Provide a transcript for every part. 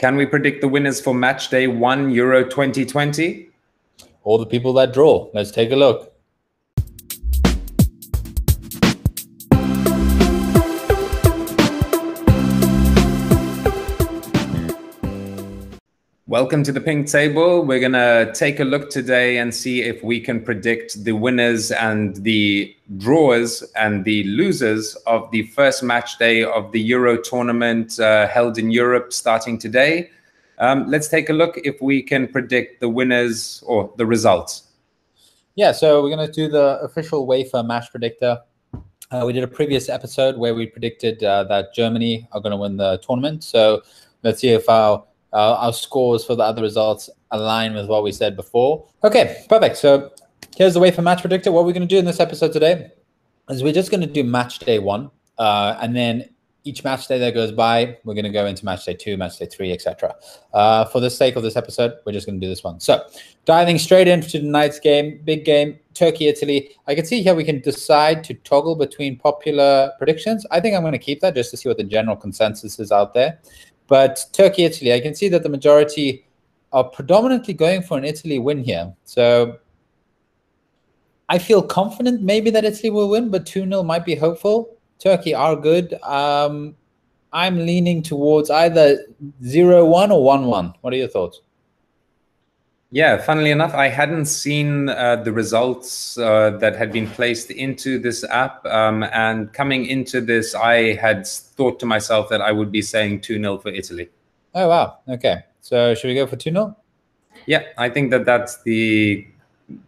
Can we predict the winners for match day 1 Euro 2020? All the people that draw. Let's take a look. Welcome to the Pink Table. We're going to take a look today and see if we can predict the winners and the drawers and the losers of the first match day of the Euro tournament held in Europe starting today. Let's take a look if we can predict the winners or the results. Yeah, so we're going to do the official UEFA match predictor. We did a previous episode where we predicted that Germany are going to win the tournament. So let's see if our scores for the other results align with what we said before. Okay, perfect. So here's the UEFA match predictor. What we're going to do in this episode today is we're just going to do match day 1. And then each match day that goes by, we're going to go into match day 2, match day 3, etc. For the sake of this episode, we're just going to do this one. So diving straight into tonight's game, big game, Turkey, Italy. I can see here we can decide to toggle between popular predictions. I think I'm going to keep that just to see what the general consensus is out there. But Turkey, Italy, I can see that the majority are predominantly going for an Italy win here. So I feel confident maybe that Italy will win, but 2-0 might be hopeful. Turkey are good. I'm leaning towards either 0-1 or 1-1. What are your thoughts? Yeah, funnily enough, I hadn't seen the results that had been placed into this app. And coming into this, I had thought to myself that I would be saying 2-0 for Italy. Oh, wow. Okay. So should we go for 2-0? Yeah, I think that that's the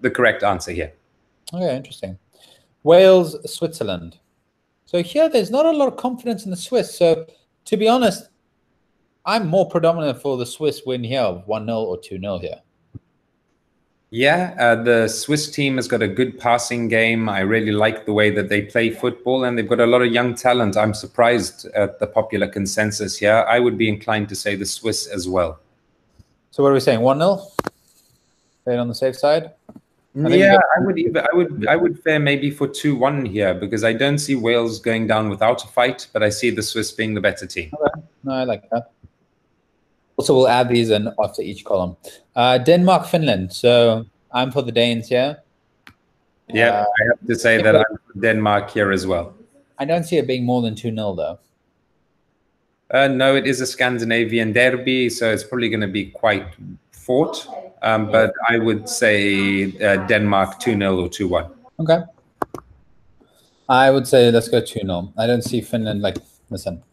correct answer here. Okay, interesting. Wales, Switzerland. So here, there's not a lot of confidence in the Swiss. So to be honest, I'm more predominant for the Swiss win here, 1-0 or 2-0 here. Yeah, the Swiss team has got a good passing game. I really like the way that they play football, and they've got a lot of young talent. I'm surprised at the popular consensus here. I would be inclined to say the Swiss as well. So what are we saying? 1-0? Play it on the safe side? Yeah, I would fare maybe for 2-1 here, because I don't see Wales going down without a fight, but I see the Swiss being the better team. Okay. No, I like that. Also, we'll add these in after each column. Denmark, Finland. So I'm for the Danes here. Yeah, I have to say that I'm for Denmark here as well. I don't see it being more than 2-0 though. No, it is a Scandinavian derby, so it's probably going to be quite fought. But I would say Denmark 2-0 or 2-1. Okay. I would say let's go 2-0. I don't see Finland,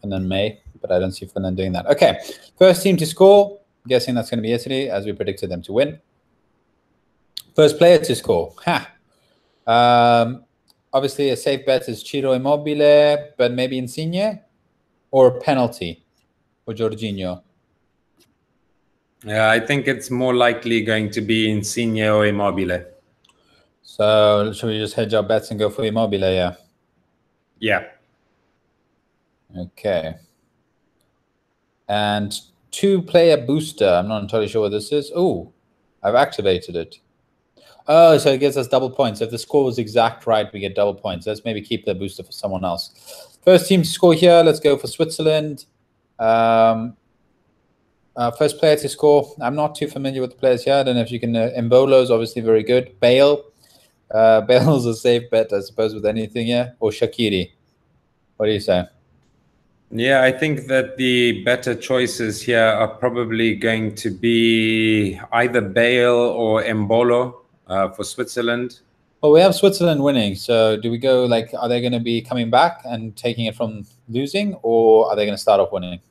Finland may, but I don't see Finland doing that. Okay, first team to score. I'm guessing that's going to be Italy, as we predicted them to win. First player to score. Obviously, a safe bet is Ciro Immobile, but maybe Insigne, or a penalty for Jorginho. Yeah, I think it's more likely going to be Insigne or Immobile. So should we just hedge our bets and go for Immobile? Yeah. Yeah. Okay. And 2-player booster. I'm not entirely sure what this is. Oh, I've activated it. Oh, so it gives us double points. If the score was exact right, we get double points. Let's maybe keep the booster for someone else. First team to score here. Let's go for Switzerland. First player to score. I'm not too familiar with the players here. I don't know if you can. Embolo is obviously very good. Bale. Bale's a safe bet, I suppose, with anything here. Or Shaqiri. What do you say? Yeah, I think that the better choices here are probably going to be either Bale or Embolo for Switzerland. Well, we have Switzerland winning. So do we go are they going to be coming back and taking it from losing, or are they going to start off winning?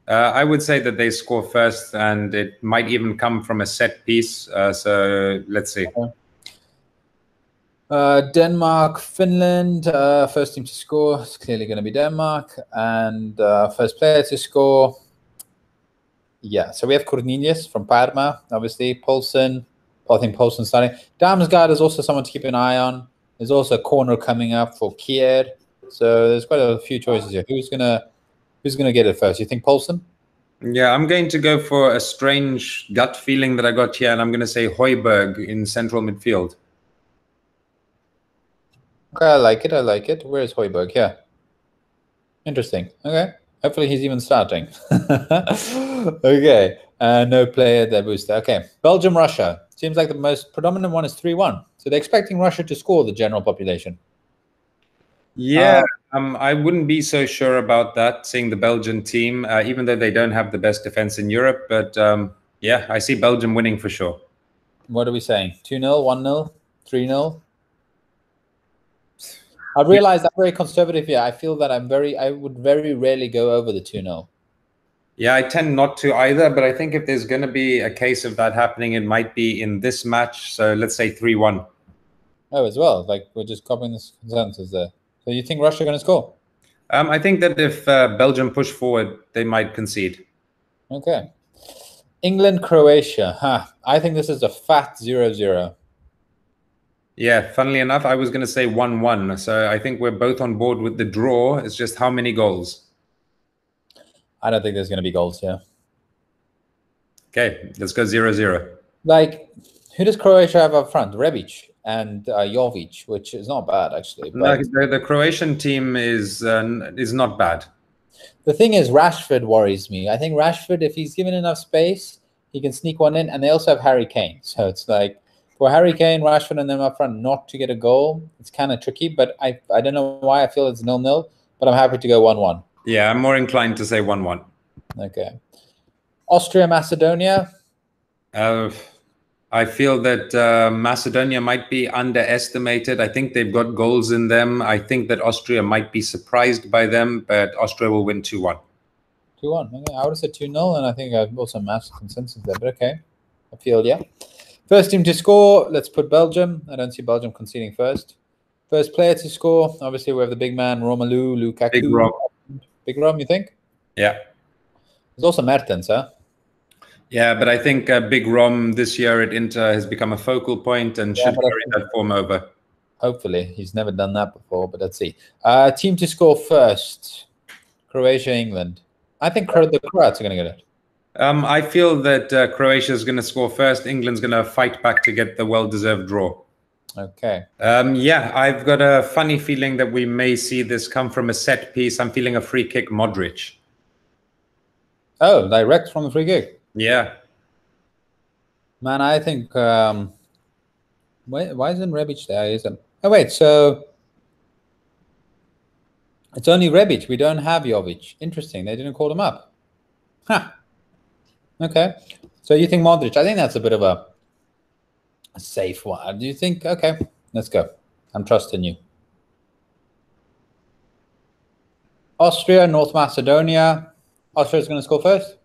I would say that they score first, and it might even come from a set piece. So let's see. Denmark, Finland, first team to score is clearly going to be Denmark, and first player to score. Yeah, so we have Cornelius from Parma, obviously. Poulsen, I think Poulsen starting. Damsgaard is also someone to keep an eye on. There's also a corner coming up for Kier. So there's quite a few choices here. Who's gonna get it first? You think Poulsen? Yeah, I'm going to go for a strange gut feeling that I got here, and I'm going to say Højbjerg in central midfield. Okay, I like it. Where is Højbjerg? Yeah. Interesting. Okay. Hopefully he's even starting. Okay. No player that booster. Okay. Belgium, Russia. Seems like the most predominant one is 3-1. So they're expecting Russia to score the general population. Yeah, I wouldn't be so sure about that, seeing the Belgian team, even though they don't have the best defense in Europe. But yeah, I see Belgium winning for sure. What are we saying? 2-0, 1-0, 3-0? I realized I'm very conservative here. I feel that I would very rarely go over the 2-0. Yeah, I tend not to either, but I think if there's going to be a case of that happening, it might be in this match. So let's say 3-1. Oh, as well. Like we're just copying this consensus there. So you think Russia going to score? I think that if Belgium push forward, they might concede. Okay. England, Croatia. I think this is a fat 0-0. Yeah, funnily enough, I was going to say 1-1. So I think we're both on board with the draw. It's just how many goals? I don't think there's going to be goals here. Okay, let's go 0-0. Like, who does Croatia have up front? Rebic and Jovic, which is not bad, actually. But No, the Croatian team is not bad. the thing is, Rashford worries me. I think Rashford, if he's given enough space, he can sneak one in. And they also have Harry Kane. So it's like, for Harry Kane, Rashford, and them up front not to get a goal, it's kind of tricky. But I don't know why I feel it's 0-0, but I'm happy to go 1-1. Yeah, I'm more inclined to say 1-1. Okay. Austria, Macedonia. I feel that Macedonia might be underestimated. I think they've got goals in them. I think that Austria might be surprised by them, but Austria will win 2-1. 2-1. Okay. I would have said 2-0, and I think I've also matched consensus there. But okay. I feel, yeah. First team to score, let's put Belgium. I don't see Belgium conceding first. First player to score, obviously we have the big man, Romelu Lukaku. Big Rom. Big Rom, you think? Yeah. There's also Mertens, huh? Yeah, but I think Big Rom this year at Inter has become a focal point and should carry that form over. Hopefully. He's never done that before, but let's see. Team to score first, Croatia, England. I think the Croats are going to get it. I feel that Croatia is going to score first. England's going to fight back to get the well-deserved draw. Okay. Yeah, I've got a funny feeling that we may see this come from a set piece. I'm feeling a free kick, Modric. Oh, direct from the free kick. Yeah. Man, I think... why isn't Rebic there? Oh, wait, so... It's only Rebic. We don't have Jovic. Interesting. They didn't call him up. Huh. Okay. So you think Modric? I think that's a bit of a safe one. Do you think? Okay, let's go. I'm trusting you. Austria, North Macedonia. Austria's going to score first?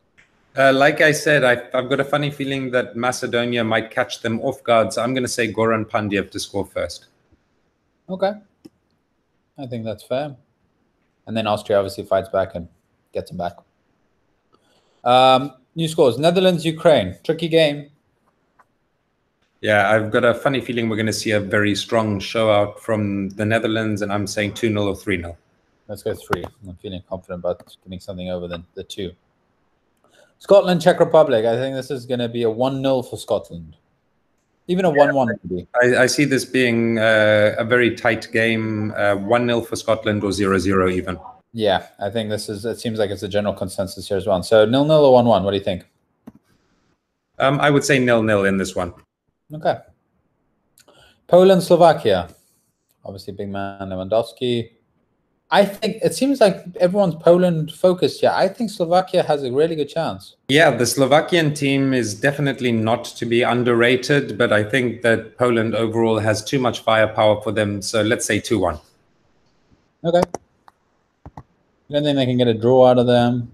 Like I said, I've got a funny feeling that Macedonia might catch them off guard. So I'm going to say Goran Pandyev to score first. Okay. I think that's fair. And then Austria obviously fights back and gets them back. New scores. Netherlands, Ukraine. Tricky game. Yeah, I've got a funny feeling we're going to see a very strong show out from the Netherlands, and I'm saying 2-0 or 3-0. Let's go 3. I'm feeling confident about getting something over the 2. Scotland, Czech Republic. I think this is going to be a 1-0 for Scotland. Even a 1-1 maybe. I see this being a very tight game, 1-0 for Scotland or 0-0 even. Yeah, I think it seems like it's a general consensus here as well. So 0-0 or 1-1, what do you think? I would say 0-0 in this one. Okay. Poland, Slovakia. Obviously, big man Lewandowski. I think it seems like everyone's Poland focused here. I think Slovakia has a really good chance. Yeah, the Slovakian team is definitely not to be underrated, but I think that Poland overall has too much firepower for them. So let's say 2-1. Okay. You don't think they can get a draw out of them?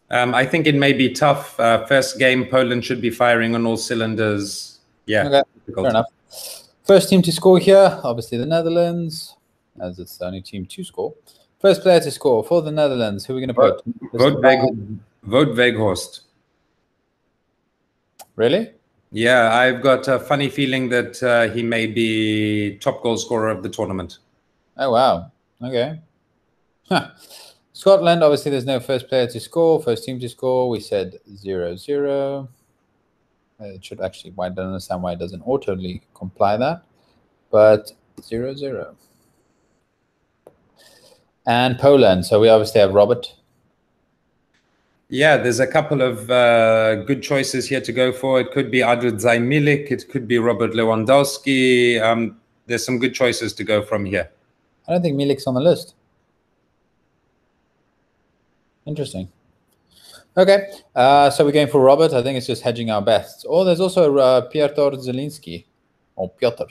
I think it may be tough. First game, Poland should be firing on all cylinders. Yeah, okay. Fair enough. First team to score here, obviously the Netherlands, as it's the only team to score. First player to score for the Netherlands. Who are we going to put? Vote Weghorst. Really? Yeah, I've got a funny feeling that he may be top goal scorer of the tournament. Oh, wow. Okay. Huh. Scotland, obviously there's no first player to score, first team to score. We said 0-0. It should actually, I don't understand why it doesn't auto-comply that, but 0-0. And Poland, so we obviously have Robert Yeah, there's a couple of good choices here to go for. It could be Adrzai Milik. It could be Robert Lewandowski. There's some good choices to go from here. I don't think Milik's on the list. Interesting. Okay, so we're going for Robert. I think it's just hedging our bets. Oh, there's also Piotr Zielinski, or Piotr.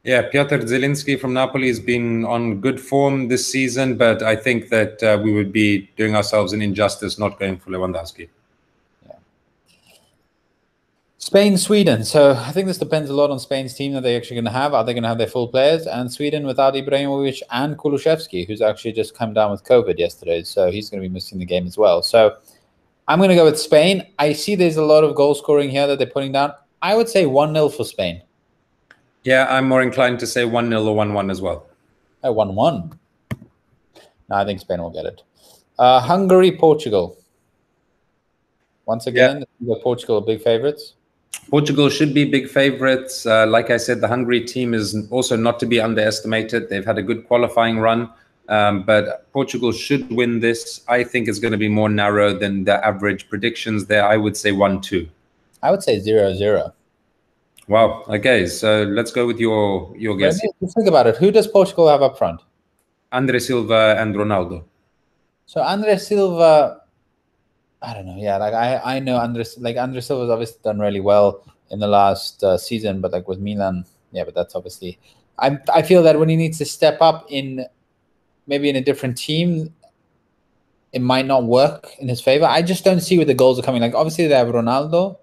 Yeah, Piotr Zielinski from Napoli has been on good form this season, but I think that we would be doing ourselves an injustice not going for Lewandowski. Yeah. Spain, Sweden. So I think this depends a lot on Spain's team that they're actually going to have. Are they going to have their full players? And Sweden without Ibrahimovic and Kulusevski, who's actually just come down with COVID yesterday. So he's going to be missing the game as well. So I'm going to go with Spain. I see there's a lot of goal scoring here that they're putting down. I would say 1-0 for Spain. Yeah, I'm more inclined to say 1-0 or 1-1 as well. Oh, 1-1. No, I think Spain will get it. Hungary, Portugal. Once again, yeah. Portugal are big favorites. Portugal should be big favorites. Like I said, the Hungary team is also not to be underestimated. They've had a good qualifying run, but Portugal should win this. I think it's going to be more narrow than the average predictions there. I would say 1-2. I would say 0-0. Wow. Okay, so let's go with your guess. Let's think about it. Who does Portugal have up front? Andre Silva and Ronaldo. So Andre Silva, I don't know. Yeah, like I know Andre Silva's obviously done really well in the last season, but like with Milan, yeah, but that's obviously. I feel that when he needs to step up in maybe in a different team, it might not work in his favor. I just don't see where the goals are coming. Like obviously they have Ronaldo.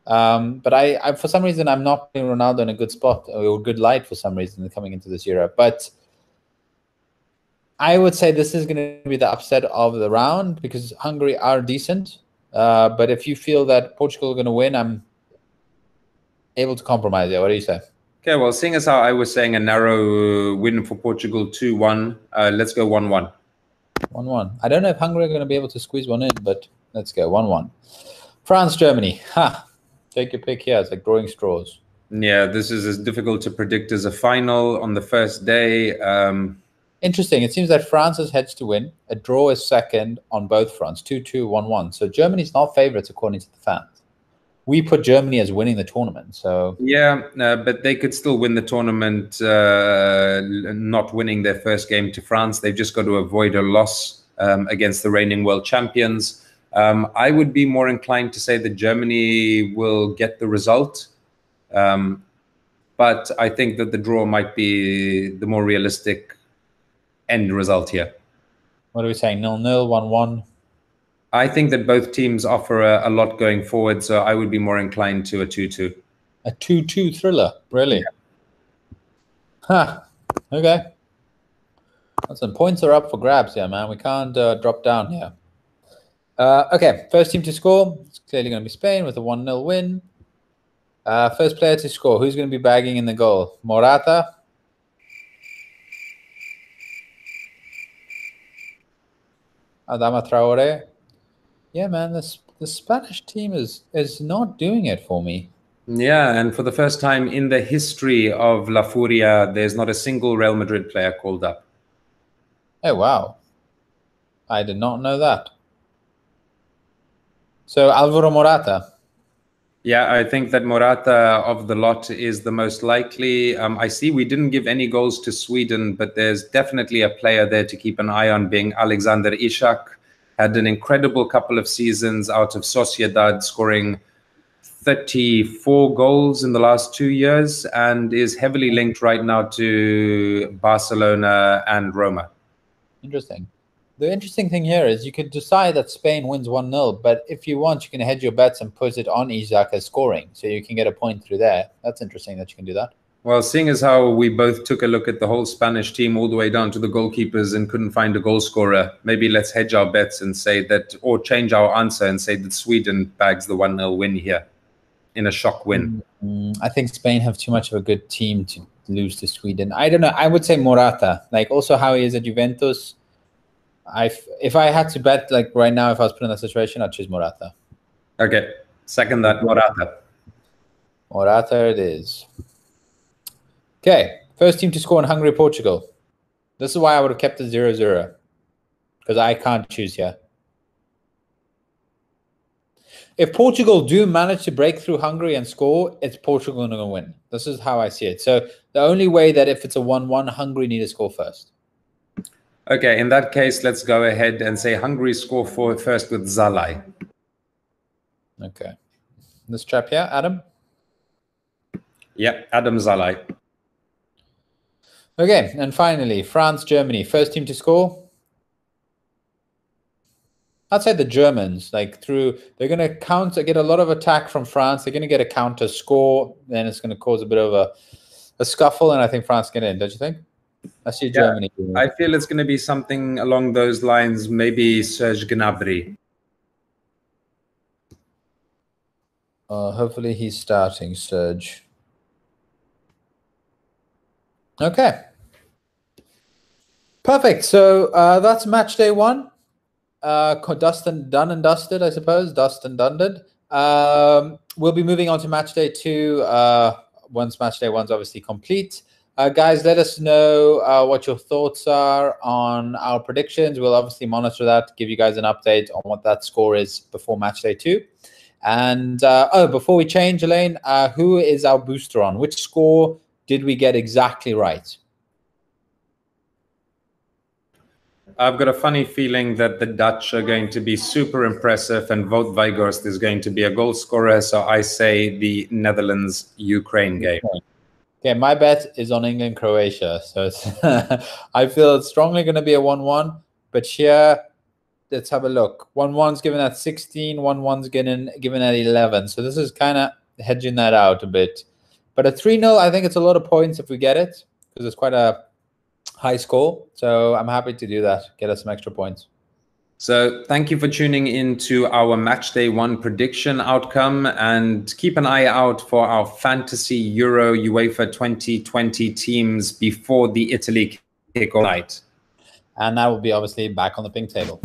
But I for some reason I'm not putting Ronaldo in a good spot or a good light for some reason coming into this Euro. But I would say this is going to be the upset of the round because Hungary are decent. But if you feel that Portugal are going to win, I'm able to compromise it. What do you say? Okay, well, seeing as how I was saying a narrow win for Portugal 2-1, let's go 1-1. 1-1. I don't know if Hungary are going to be able to squeeze one in, but let's go 1-1. France, Germany. Ha! Take your pick here. It's like drawing straws. Yeah, this is as difficult to predict as a final on the first day. Interesting. It seems that France is hedged to win. A draw is second on both fronts, 2-2, 1-1. So Germany's not favorites according to the fans. We put Germany as winning the tournament. So yeah, but they could still win the tournament, not winning their first game to France. They've just got to avoid a loss against the reigning world champions. I would be more inclined to say that Germany will get the result. But I think that the draw might be the more realistic end result here. What are we saying? 0-0, 1-1? I think that both teams offer a lot going forward, so I would be more inclined to a 2-2. A 2-2 thriller, really? Yeah. Huh. Okay. Some points are up for grabs here, man. We can't drop down here. Okay, first team to score. It's clearly going to be Spain with a 1-0 win. First player to score. Who's going to be bagging in the goal? Morata. Adama Traore. Yeah, man, the Spanish team is not doing it for me. Yeah, and for the first time in the history of La Furia, there's not a single Real Madrid player called up. Oh, wow. I did not know that. So Alvaro Morata. Yeah, I think that Morata of the lot is the most likely. I see we didn't give any goals to Sweden, but there's definitely a player there to keep an eye on, being Alexander Isak. Had an incredible couple of seasons out of Sociedad, scoring 34 goals in the last 2 years, and is heavily linked right now to Barcelona and Roma. Interesting. The interesting thing here is you could decide that Spain wins 1-0, but if you want, you can hedge your bets and put it on Isak as scoring, so you can get a point through there. That's interesting that you can do that. Well, seeing as how we both took a look at the whole Spanish team all the way down to the goalkeepers and couldn't find a goal scorer, maybe let's hedge our bets and say that, or change our answer and say that Sweden bags the 1-0 win here in a shock win. I think Spain have too much of a good team to lose to Sweden. I don't know. I would say Morata. Like also how he is at Juventus. If I had to bet like right now, if I was put in that situation, I'd choose Morata. Okay. Second that, Morata. Morata it is. Okay, first team to score in Hungary, Portugal. This is why I would have kept it 0-0. Because I can't choose here. If Portugal do manage to break through Hungary and score, it's Portugal going to win. This is how I see it. So the only way that if it's a 1-1, Hungary need to score first. Okay, in that case, let's go ahead and say Hungary score first with Zalai. Okay. This chap here, Adam? Yep, Adam Zalai. Okay, and finally, France, Germany. First team to score? I'd say the Germans, like they're going to get a lot of attack from France. They're going to get a counter score. Then it's going to cause a bit of a scuffle, and I think France get in, don't you think? I see Germany. I feel it's going to be something along those lines, maybe Serge Gnabry. Hopefully he's starting, Serge. Okay. Perfect. So that's match day 1. Done and dusted, I suppose. Dust and dusted. We'll be moving on to match day 2 once match day 1's obviously complete. Guys, let us know what your thoughts are on our predictions. We'll obviously monitor that, give you guys an update on what that score is before match day 2. And before we change, Elaine, who is our booster on? Which score did we get exactly right? I've got a funny feeling that the Dutch are going to be super impressive and Wout Weghorst is going to be a goal scorer. So I say the Netherlands-Ukraine game. Okay, my bet is on England-Croatia. So it's I feel it's strongly going to be a 1-1. But here, let's have a look. 1-1's given at 16, 1-1's given at 11. So this is kind of hedging that out a bit. But a 3-0, I think it's a lot of points if we get it, because it's quite a high score. So I'm happy to do that, get us some extra points. So thank you for tuning in to our match day 1 prediction outcome, and keep an eye out for our Fantasy Euro UEFA 2020 teams before the Italy kick-off night. And that will be obviously back on the pink table.